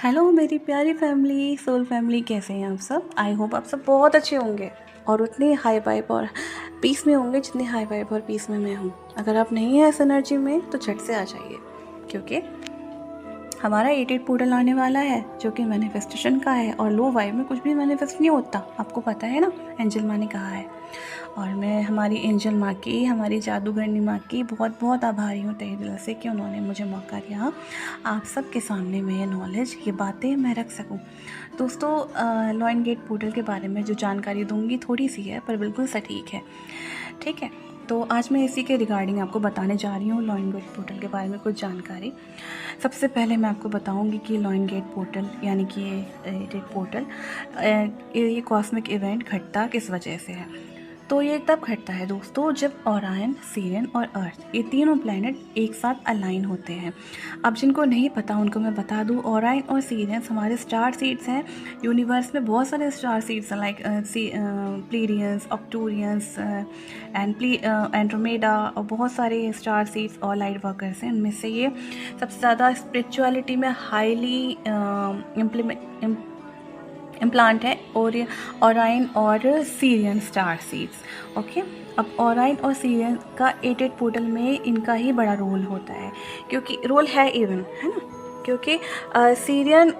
Hello मेरी प्यारी family, soul family, कैसे हैं आप सब। आई होप आप सब बहुत अच्छे होंगे और उतने हाई वाइब और पीस में होंगे जितने हाई वाइब और पीस में मैं हूँ। अगर आप नहीं हैं इस एनर्जी में तो झट से आ जाइए, क्योंकि हमारा 8 पोर्टल आने वाला है जो कि मैनिफेस्टेशन का है। और लो वाइब में कुछ भी मैनिफेस्ट नहीं होता, आपको पता है ना, एंजल माँ ने कहा है। और मैं हमारी एंजल माँ की, हमारी जादूगरनी माँ की बहुत बहुत आभारी हूँ तहे दिल से कि उन्होंने मुझे मौका दिया आप सबके सामने में ये नॉलेज, ये बातें मैं रख सकूँ। दोस्तों, लॉइन गेट पोर्टल के बारे में जो जानकारी दूंगी थोड़ी सी है पर बिल्कुल सटीक है, ठीक है। तो आज मैं इसी के रिगार्डिंग आपको बताने जा रही हूँ लॉइन गेट पोर्टल के बारे में कुछ जानकारी। सबसे पहले मैं आपको बताऊंगी कि लॉइन गेट पोर्टल यानी कि ये पोर्टल, ये कॉस्मिक इवेंट घटता किस वजह से है। तो ये तब घटता है दोस्तों जब ओरायन, सीरियन और अर्थ, ये तीनों प्लैनेट एक साथ अलाइन होते हैं। अब जिनको नहीं पता उनको मैं बता दूँ, ओरायन और सीरियन हमारे स्टार सीड्स हैं। यूनिवर्स में बहुत सारे स्टार सीड्स हैं, लाइक प्लीरियंस, ऑक्टूरियंस एंड एंड्रोमेडा, और बहुत सारे स्टार सीड्स और लाइट वर्कर्स हैं। इनमें से ये सबसे ज़्यादा स्पिरिचुअलिटी में हाईली इम्प्लांट है और ओराइन और सीरियन स्टार सीड्स। ओके, अब ओराइन और सीरियन का 8 पोर्टल में इनका ही बड़ा रोल होता है, क्योंकि रोल है इवन, है ना, क्योंकि सीरियन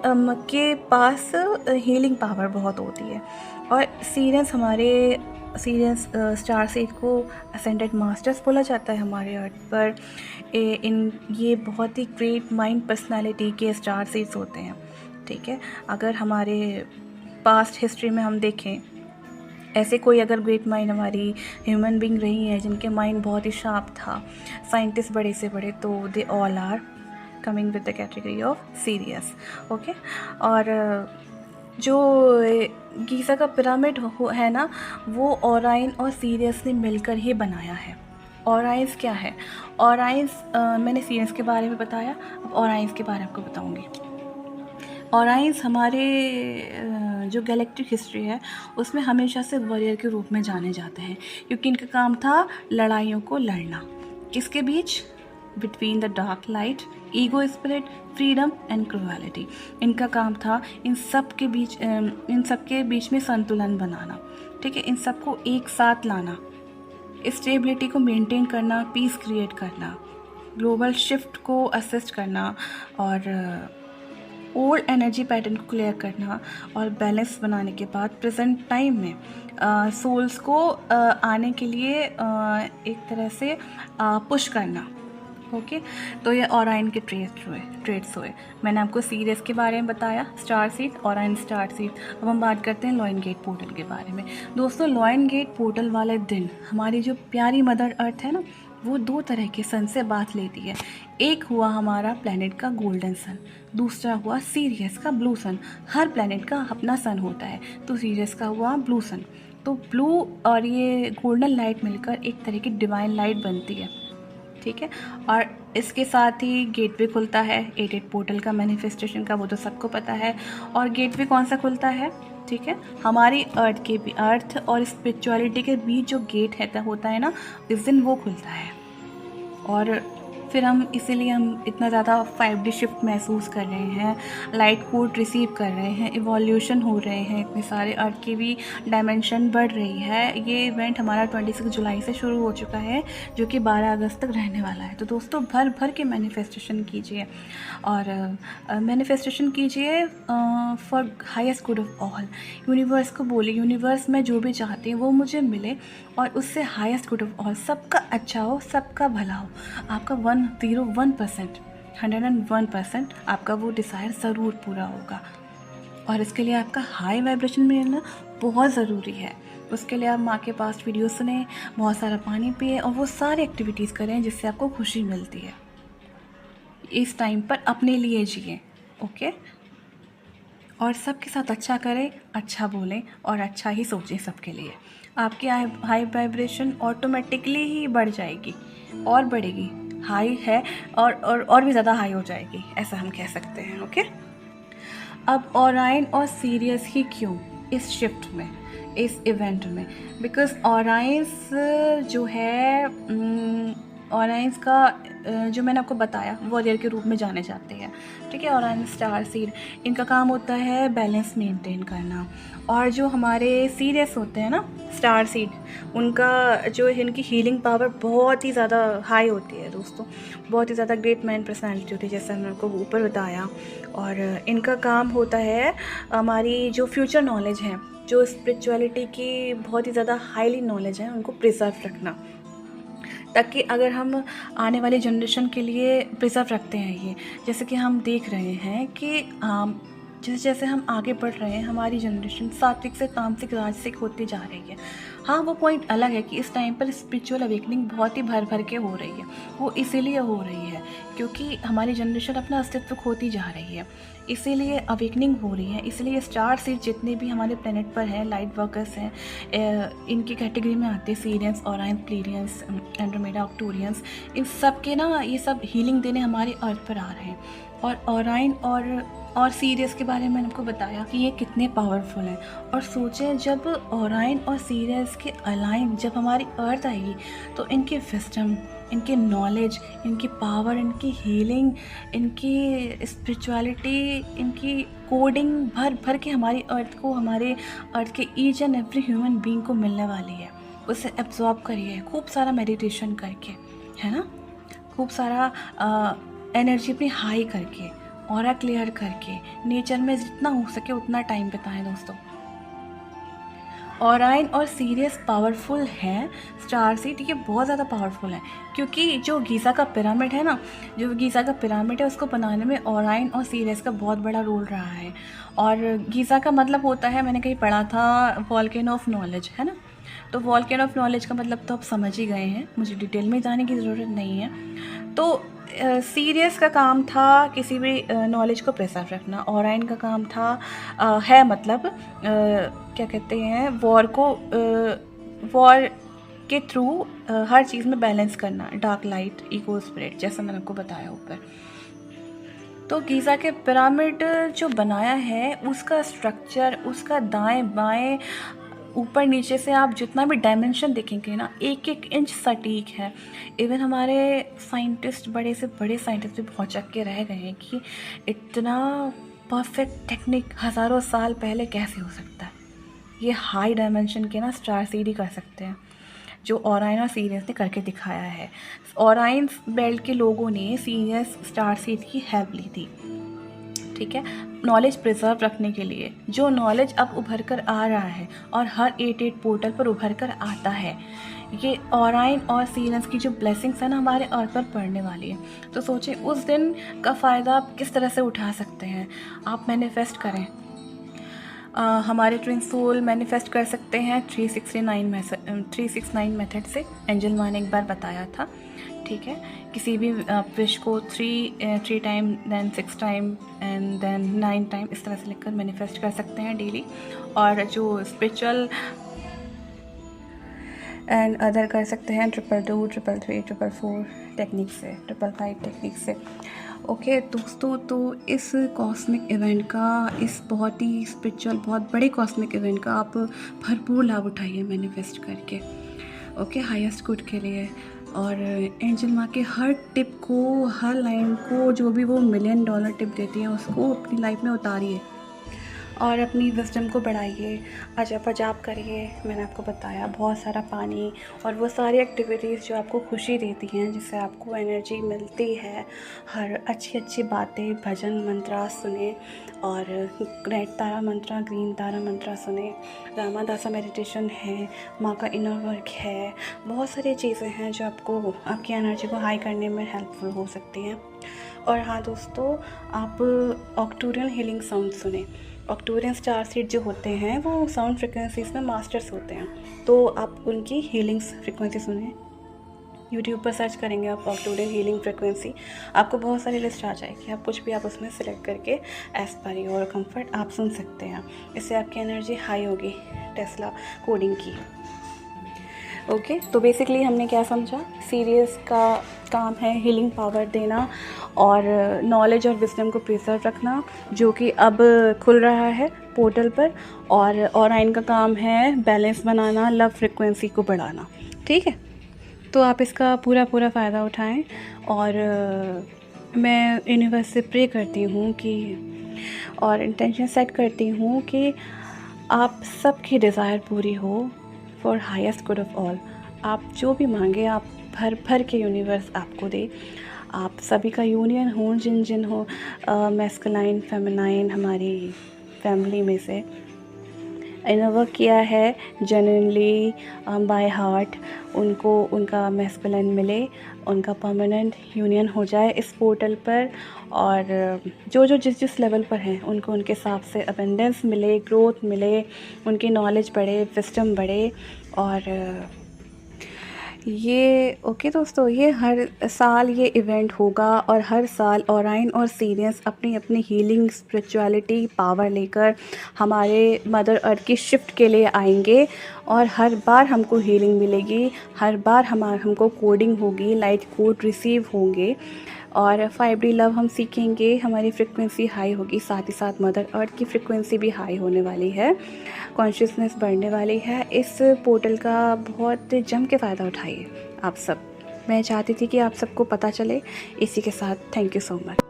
के पास हीलिंग पावर बहुत होती है। और सीरियंस स्टार सीड को असेंडेड मास्टर्स बोला जाता है हमारे अर्थ पर। ये बहुत ही ग्रेट माइंड पर्सनालिटी के स्टार सीड्स होते हैं, ठीक है। अगर हमारे पास्ट हिस्ट्री में हम देखें, ऐसे कोई अगर ग्रेट माइंड हमारी ह्यूमन बीइंग रही है जिनके माइंड बहुत ही शार्प था, साइंटिस्ट बड़े से बड़े, तो they all are coming with the category of serious. Okay, और जो गीज़ा का पिरामिड है ना, वो ओराइन और सीरियस ने मिलकर ही बनाया है। ओराइंस क्या है? ओराइंस, मैंने सीरियस के बारे में बताया, अब ओराइंस के बारे में आपको बताऊंगी। ओराइंस हमारे जो गैलेक्टिक हिस्ट्री है उसमें हमेशा से वॉरियर के रूप में जाने जाते हैं, क्योंकि इनका काम था लड़ाइयों को लड़ना। किसके बीच? Between the dark light, ego spirit, freedom and cruelty. इनका काम था इन सब के बीच में संतुलन बनाना, ठीक है, इन सबको एक साथ लाना, स्टेबिलिटी को मेंटेन करना, पीस क्रिएट करना, ग्लोबल शिफ्ट को असिस्ट करना, और ओल्ड एनर्जी पैटर्न को क्लियर करना, और बैलेंस बनाने के बाद प्रेजेंट टाइम में सोल्स को आने के लिए एक तरह से पुश करना। ओके, तो ये ओराइन के ट्रेड्स हुए। मैंने आपको सीरियस के बारे में बताया, स्टार सीड, ओराइन स्टार सीड। अब हम बात करते हैं लॉइन गेट पोर्टल के बारे में। दोस्तों, लॉइन गेट पोर्टल वाले दिन हमारी जो प्यारी मदर अर्थ है ना, वो 2 तरह के सन से बात लेती है। एक हुआ हमारा प्लैनेट का गोल्डन सन, दूसरा हुआ सीरियस का ब्लू सन। हर प्लैनेट का अपना सन होता है, तो सीरियस का हुआ ब्लू सन। तो ब्लू और ये गोल्डन लाइट मिलकर एक तरह की डिवाइन लाइट बनती है, ठीक है। और इसके साथ ही गेटवे खुलता है 8 पोर्टल का, मैनिफेस्टेशन का, वो तो सबको पता है। और गेटवे कौन सा खुलता है? ठीक है, हमारी अर्थ और स्पिरिचुअलिटी के बीच जो गेट है होता है ना, इस दिन वो खुलता है। और फिर इसीलिए हम इतना ज़्यादा 5D शिफ्ट महसूस कर रहे हैं, लाइट कोड रिसीव कर रहे हैं, इवोल्यूशन हो रहे हैं, इतने सारे अर्थ की भी डायमेंशन बढ़ रही है। ये इवेंट हमारा 26 जुलाई से शुरू हो चुका है, जो कि 12 अगस्त तक रहने वाला है। तो दोस्तों, भर भर के मैनिफेस्टेशन कीजिए, और मैनिफेस्टेशन कीजिए for highest good of all. Universe को बोलिए, यूनिवर्स में जो भी चाहती है वो मुझे मिले, और उससे हाईएस्ट गुड ऑफ ऑल, सबका अच्छा हो, सबका भला हो। आपका 101% आपका वो डिज़ायर ज़रूर पूरा होगा। और इसके लिए आपका हाई वाइब्रेशन में रहना बहुत ज़रूरी है। उसके लिए आप माँ के पास वीडियो सुने, बहुत सारा पानी पिए, और वो सारी एक्टिविटीज़ करें जिससे आपको खुशी मिलती है। इस टाइम पर अपने लिए जिए, ओके, और सबके साथ अच्छा करें, अच्छा बोलें और अच्छा ही सोचें सबके लिए। आपकी हाई वाइब्रेशन ऑटोमेटिकली ही बढ़ जाएगी और बढ़ेगी, हाई है और भी ज़्यादा हाई हो जाएगी, ऐसा हम कह सकते हैं। ओके, अब ओराइन और सीरियस ही क्यों इस शिफ्ट में, इस इवेंट में? बिकॉज ओराइंस जो है ऑराइंस का जो मैंने आपको बताया वॉरियर के रूप में जाने जाते हैं, ठीक है। ऑराइन स्टार सीड, इनका काम होता है बैलेंस मेंटेन करना। और जो हमारे सीरियस होते हैं ना स्टार सीड, उनका जो इनकी हीलिंग पावर बहुत ही ज़्यादा हाई होती है दोस्तों, बहुत ही ज़्यादा ग्रेट माइंड पर्सनैलिटी होती है, जैसा मैंने आपको ऊपर बताया। और इनका काम होता है हमारी जो फ्यूचर नॉलेज है, जो स्पिरिचुअलिटी की बहुत ही ज़्यादा हाईली नॉलेज है, उनको प्रिजर्व रखना, ताकि अगर हम आने वाली जनरेशन के लिए प्रिजर्व रखते हैं ये। जैसे कि हम देख रहे हैं कि जैसे जैसे हम आगे बढ़ रहे हैं, हमारी जनरेशन सात्विक से तामसिक राजसिक होती जा रही है। हाँ, वो पॉइंट अलग है कि इस टाइम पर स्पिरिचुअल अवेकनिंग बहुत ही भर भर के हो रही है। वो इसीलिए हो रही है क्योंकि हमारी जनरेशन अपना अस्तित्व खोती जा रही है, इसीलिए अवेकनिंग हो रही है। इसलिए स्टार सीड जितने भी हमारे प्लेनेट पर हैं, लाइट वर्कर्स हैं, इनकी कैटेगरी में आते हैं सीरियंस, ऑराइन, प्लीरियंस, एंड्रोमेडा, ऑक्टूरियंस। इन सब के ना ये सब हीलिंग देने हमारे अर्थ पर आ रहे हैं। और ऑराइन और सीरियस के बारे में मैंने आपको बताया कि ये कितने पावरफुल हैं। और सोचें, जब ऑराइन और सीरियस के अलाइन जब हमारी अर्थ आएगी तो इनकी विजडम, इनकी नॉलेज, इनकी पावर, इनकी हीलिंग, इनकी स्पिरिचुअलिटी, इनकी कोडिंग भर भर के हमारी अर्थ को, हमारे अर्थ के each and every human being को मिलने वाली है। उसे एब्जॉर्ब करिए खूब सारा मेडिटेशन करके, है ना, खूब सारा एनर्जी अपनी हाई करके, ऑरा क्लियर करके, नेचर में जितना हो सके उतना टाइम बिताएं दोस्तों। ऑराइन और सीरियस पावरफुल हैं, स्टार सीड ये बहुत ज़्यादा पावरफुल है, क्योंकि जो गीज़ा का पिरामिड है ना, जो गीज़ा का पिरामिड है, उसको बनाने में ऑराइन और सीरियस का बहुत बड़ा रोल रहा है। और गीज़ा का मतलब होता है, मैंने कहीं पढ़ा था, वॉल्केनो ऑफ नॉलेज, है ना। तो वॉल्केनो ऑफ नॉलेज का मतलब तो आप समझ ही गए हैं, मुझे डिटेल में जाने की ज़रूरत नहीं है। तो सीरियस का काम था किसी भी नॉलेज को प्रिजर्व रखना, ऑराइन का काम था है मतलब क्या कहते हैं, वॉर के थ्रू हर चीज़ में बैलेंस करना, डार्क लाइट, इको स्पिरिट, जैसा मैंने आपको बताया ऊपर। तो गीज़ा के पिरामिड जो बनाया है, उसका स्ट्रक्चर, उसका दाएं बाएं ऊपर नीचे से आप जितना भी डायमेंशन देखेंगे ना, एक एक इंच सटीक है। इवन हमारे साइंटिस्ट, बड़े से बड़े साइंटिस्ट भी भौचक के रह गए हैं कि इतना परफेक्ट टेक्निक हज़ारों साल पहले कैसे हो सकता है। ये हाई डायमेंशन के ना स्टार सीड ही कर सकते हैं, जो ऑराइन और सीरियस ने करके दिखाया है। ऑराइन बेल्ट के लोगों ने सीरियस स्टार सीड की हेल्प ली थी, ठीक है, नॉलेज प्रिजर्व रखने के लिए। जो नॉलेज अब उभर कर आ रहा है और हर 88 पोर्टल पर उभर कर आता है, ये ऑराइन और सीरियस की जो ब्लेसिंग्स है ना, हमारे अर्थ पर पड़ने वाली है। तो सोचें, उस दिन का फ़ायदा आप किस तरह से उठा सकते हैं। आप मैनिफेस्ट करें, हमारे ट्विन सोल मैनिफेस्ट कर सकते हैं 369 मेथड से। एंजल मान ने एक बार बताया था, ठीक है। किसी भी विश को 3 time, then 6 time and then 9 time, इस तरह से लिखकर मैनिफेस्ट कर सकते हैं डेली। और जो स्पिरिचुअल एंड अदर कर सकते हैं 222, 333, 444 टेक्निक से, 555 टेक्निक से। ओके दोस्तों, तो इस कॉस्मिक इवेंट का, इस बहुत ही स्पिरिचुअल, बहुत बड़े कॉस्मिक इवेंट का आप भरपूर लाभ उठाइए मैनिफेस्ट करके, ओके, हाईएस्ट गुड के लिए। और एंजल माँ के हर टिप को, हर लाइन को, जो भी वो $1 मिलियन टिप देती हैं, उसको अपनी लाइफ में उतारिए और अपनी विजडम को बढ़ाइए। अजब अजाब करिए, मैंने आपको बताया, बहुत सारा पानी और वो सारी एक्टिविटीज़ जो आपको खुशी देती हैं, जिससे आपको एनर्जी मिलती है। हर अच्छी अच्छी बातें, भजन मंत्रा सुने, और रेड तारा मंत्रा, ग्रीन तारा मंत्रा सुने। रामादासा मेडिटेशन है, माँ का इनर वर्क है, बहुत सारी चीज़ें हैं जो आपको, आपकी एनर्जी को हाई करने में हेल्पफुल हो सकती हैं। और हाँ दोस्तों, आप ऑक्टूरियन हीलिंग साउंड सुने। ऑक्टूरियन स्टार सीड जो होते हैं, वो साउंड फ्रिक्वेंसीज़ में मास्टर्स होते हैं, तो आप उनकी हीलिंग्स फ्रिक्वेंसी सुने। यूट्यूब पर सर्च करेंगे आप ऑक्टूरियन हीलिंग फ्रिक्वेंसी, आपको बहुत सारी लिस्ट आ जाएगी। आप कुछ भी आप उसमें सेलेक्ट करके एज पर योर कंफर्ट आप सुन सकते हैं। इससे आपकी एनर्जी हाई होगी टेस्ला कोडिंग की। ओके, तो बेसिकली हमने क्या समझा, सीरियस का काम है हीलिंग पावर देना और नॉलेज और विजडम को प्रिजर्व रखना, जो कि अब खुल रहा है पोर्टल पर। और ऑराइन का काम है बैलेंस बनाना, लव फ्रिक्वेंसी को बढ़ाना, ठीक है। तो आप इसका पूरा फ़ायदा उठाएं। और मैं यूनिवर्स से प्रे करती हूँ कि और इंटेंशन सेट करती हूँ कि आप सबकी डिज़ायर पूरी हो for highest good of all. आप जो भी मांगे आप भर भर के यूनिवर्स आपको दे। आप सभी का यूनियन हो, जिन जिन हो मैस्कुलाइन फेमिनाइन हमारी फैमिली में से इन्हें वर्क किया है जेन्युइनली बाय हार्ट, उनको उनका मैस्कुलाइन मिले, उनका परमानेंट यूनियन हो जाए इस पोर्टल पर। और जो जिस लेवल पर हैं उनको उनके हिसाब से अबेंडेंस मिले, ग्रोथ मिले, उनकी नॉलेज बढ़े, विजडम बढ़े। और ये ओके दोस्तों, ये हर साल ये इवेंट होगा और हर साल ओराइन और सीरियस अपनी अपनी हीलिंग स्पिरिचुअलिटी पावर लेकर हमारे मदर अर्थ की शिफ्ट के लिए आएंगे। और हर बार हमको हीलिंग मिलेगी, हर बार हमको कोडिंग होगी, लाइट कोड रिसीव होंगे और 5D लव हम सीखेंगे, हमारी फ्रिक्वेंसी हाई होगी। साथ ही साथ मदर अर्थ की फ्रिक्वेंसी भी हाई होने वाली है, कॉन्शियसनेस बढ़ने वाली है। इस पोर्टल का बहुत जम के फ़ायदा उठाइए आप सब। मैं चाहती थी कि आप सबको पता चले। इसी के साथ थैंक यू सो मच।